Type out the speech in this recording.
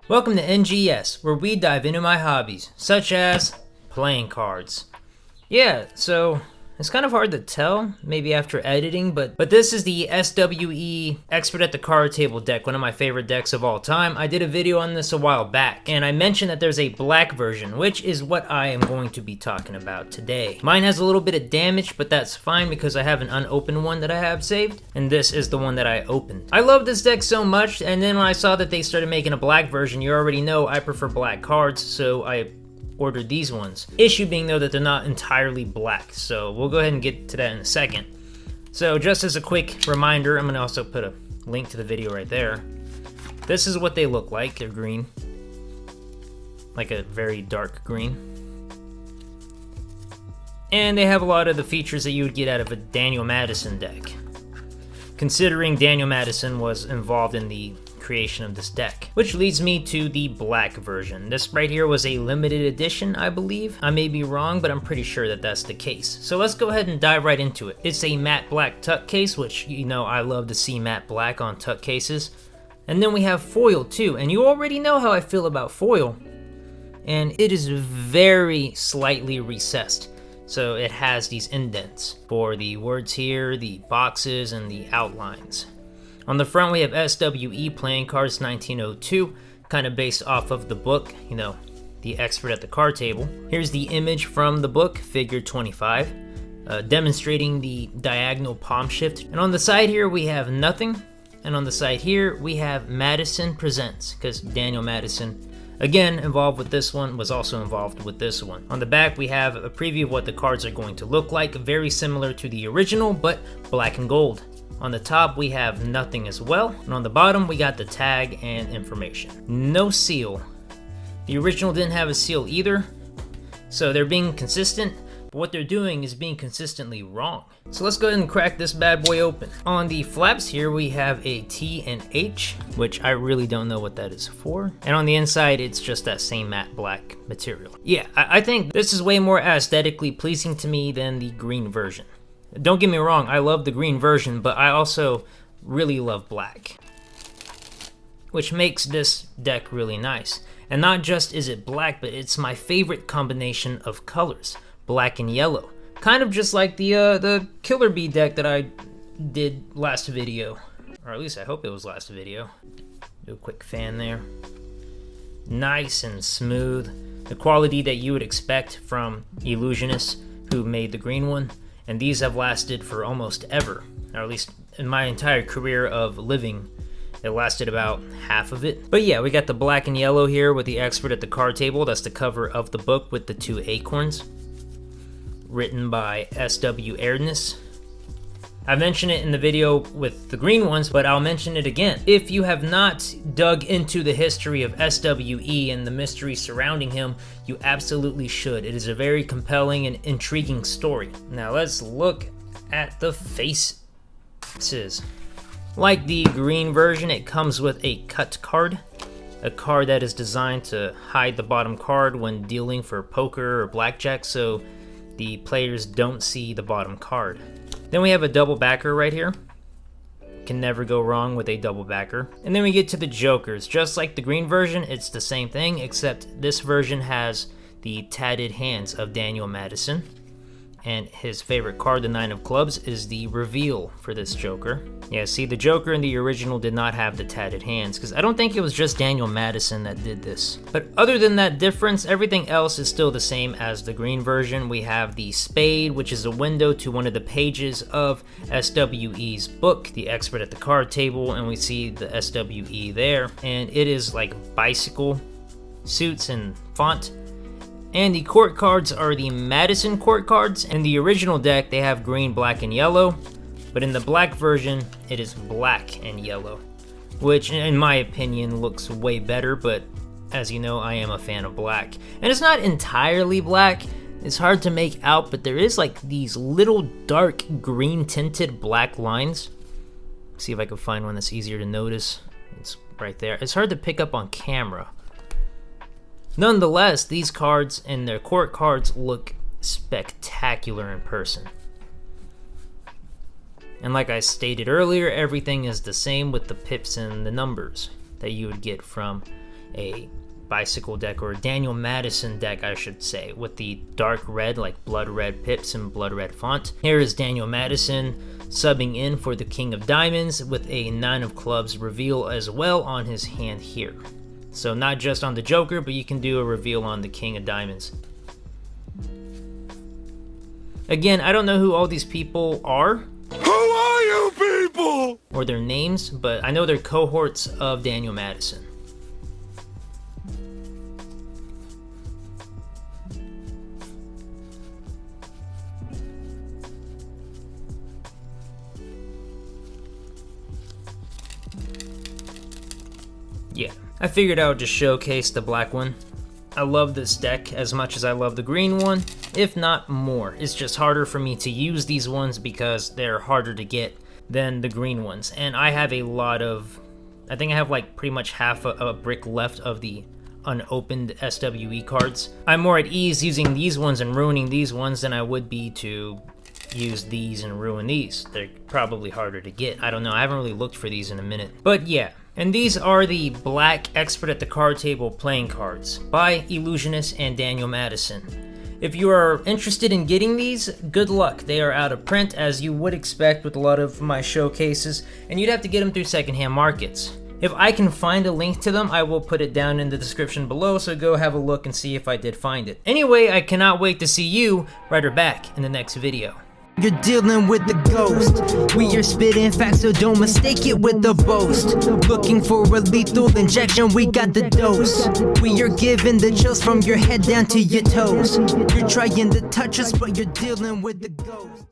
Welcome to NGS, where we dive into my hobbies, such as playing cards. Yeah, so it's kind of hard to tell, maybe after editing, but this is the S.W.E Expert at the Card Table deck, one of my favorite decks of all time. I did a video on this a while back, and I mentioned that there's a black version, which is what I am going to be talking about today. Mine has a little bit of damage, but that's fine because I have an unopened one that I have saved, and this is the one that I opened. I love this deck so much, and then when I saw that they started making a black version, you already know I prefer black cards, so I ordered these ones. Issue being though that they're not entirely black, so we'll go ahead and get to that in a second. So just as a quick reminder, I'm gonna also put a link to the video right there. This is what they look like. They're green, like a very dark green, and they have a lot of the features that you would get out of a Daniel Madison deck, considering Daniel Madison was involved in the creation of this deck. Which leads me to the black version. This right here was a limited edition, I believe. I may be wrong, but I'm pretty sure that that's the case. So let's go ahead and dive right into it. It's a matte black tuck case, which, you know, I love to see matte black on tuck cases. And then we have foil too, and you already know how I feel about foil. And it is very slightly recessed. So it has these indents for the words here, the boxes, and the outlines. On the front, we have S.W.E Playing Cards 1902, kind of based off of the book, you know, The Expert at the Card Table. Here's the image from the book, figure 25, demonstrating the diagonal palm shift. And on the side here, we have nothing. And on the side here, we have Madison Presents, because Daniel Madison, again, involved with this one, was also involved with this one. On the back, we have a preview of what the cards are going to look like, very similar to the original, but black and gold. On the top, we have nothing as well, and on the bottom, we got the tag and information. No seal. The original didn't have a seal either, so they're being consistent, but what they're doing is being consistently wrong. So let's go ahead and crack this bad boy open. On the flaps here, we have a T and H, which I really don't know what that is for. And on the inside, it's just that same matte black material. Yeah, I think this is way more aesthetically pleasing to me than the green version. Don't get me wrong, I love the green version, but I also really love black, which makes this deck really nice. And not just is it black, but it's my favorite combination of colors, black and yellow. Kind of just like the Killer Bee deck that I did last video, or at least I hope it was last video. Do a quick fan there. Nice and smooth, the quality that you would expect from Ellusionist, who made the green one. And these have lasted for almost ever, or at least in my entire career of living, it lasted about half of it. But yeah, we got the black and yellow here with the Expert at the Card Table. That's the cover of the book with the two acorns, written by S.W.E Expert. I mentioned it in the video with the green ones, but I'll mention it again. If you have not dug into the history of S.W.E and the mystery surrounding him, you absolutely should. It is a very compelling and intriguing story. Now let's look at the faces. Like the green version, it comes with a cut card, a card that is designed to hide the bottom card when dealing for poker or blackjack, so the players don't see the bottom card. Then we have a double backer right here. Can never go wrong with a double backer. And then we get to the jokers. Just like the green version, it's the same thing, except this version has the tatted hands of Daniel Madison. And his favorite card, the Nine of Clubs, is the reveal for this Joker. Yeah, see, the Joker in the original did not have the tatted hands, because I don't think it was just Daniel Madison that did this. But other than that difference, everything else is still the same as the green version. We have the spade, which is a window to one of the pages of S.W.E's book, The Expert at the Card Table, and we see the S.W.E there. And it is like bicycle suits and font. And the court cards are the Madison court cards. In the original deck, they have green, black, and yellow. But in the black version, it is black and yellow, which in my opinion looks way better, but as you know, I am a fan of black. And it's not entirely black. It's hard to make out, but there is like these little dark green tinted black lines. See if I can find one that's easier to notice. It's right there. It's hard to pick up on camera. Nonetheless, these cards and their court cards look spectacular in person. And like I stated earlier, everything is the same with the pips and the numbers that you would get from a bicycle deck, or a Daniel Madison deck I should say, with the dark red, like blood red pips and blood red font. Here is Daniel Madison subbing in for the King of Diamonds with a 9 of Clubs reveal as well on his hand here. So not just on the Joker, but you can do a reveal on the King of Diamonds. Again, I don't know who all these people are. Who are you people? Or their names, but I know they're cohorts of Daniel Madison. Yeah, I figured I would just showcase the black one. I love this deck as much as I love the green one, if not more. It's just harder for me to use these ones because they're harder to get than the green ones. And I have a lot of, I think I have like pretty much half a brick left of the unopened SWE cards. I'm more at ease using these ones and ruining these ones than I would be to use these and ruin these. They're probably harder to get. I don't know, I haven't really looked for these in a minute. But yeah. And these are the Black Expert at the Card Table playing cards by Ellusionist and Daniel Madison. If you are interested in getting these, good luck. They are out of print, as you would expect with a lot of my showcases, and you'd have to get them through secondhand markets. If I can find a link to them, I will put it down in the description below, so go have a look and see if I did find it. Anyway, I cannot wait to see you right or back in the next video. You're dealing with the ghost. We are spitting facts, so don't mistake it with a boast. Looking for a lethal injection, we got the dose. We are giving the chills from your head down to your toes. You're trying to touch us, but you're dealing with the ghost.